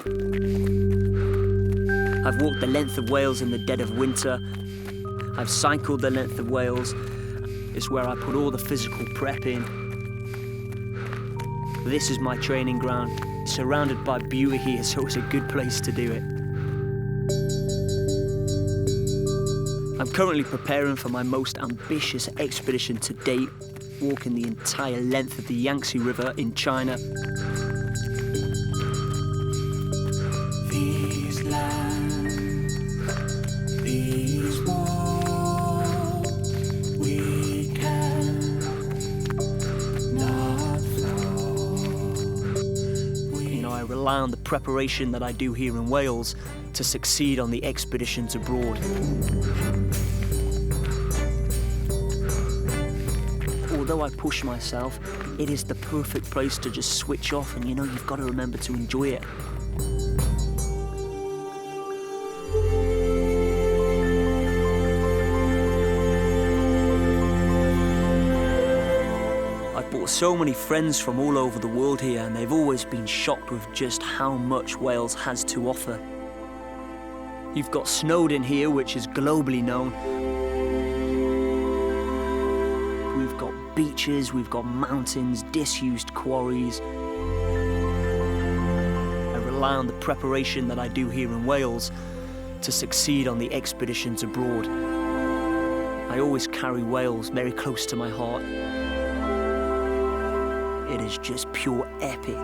I've walked the length of Wales in the dead of winter. I've cycled the length of Wales. It's where I put all the physical prep in. This is my training ground, surrounded by beauty here, so it's a good place to do it. I'm currently preparing for my most ambitious expedition to date, walking the entire length of the Yangtze River in China. These lands, these walls, we cannot flow. You know, I rely on the preparation that I do here in Wales to succeed on the expeditions abroad. Although I push myself, it is the perfect place to just switch off, and you know, you've got to remember to enjoy it. I've brought so many friends from all over the world here, and they've always been shocked with just how much Wales has to offer. You've got Snowdon here, which is globally known. We've got beaches, we've got mountains, disused quarries. I rely on the preparation that I do here in Wales to succeed on the expeditions abroad. I always carry Wales very close to my heart. It is just pure epic.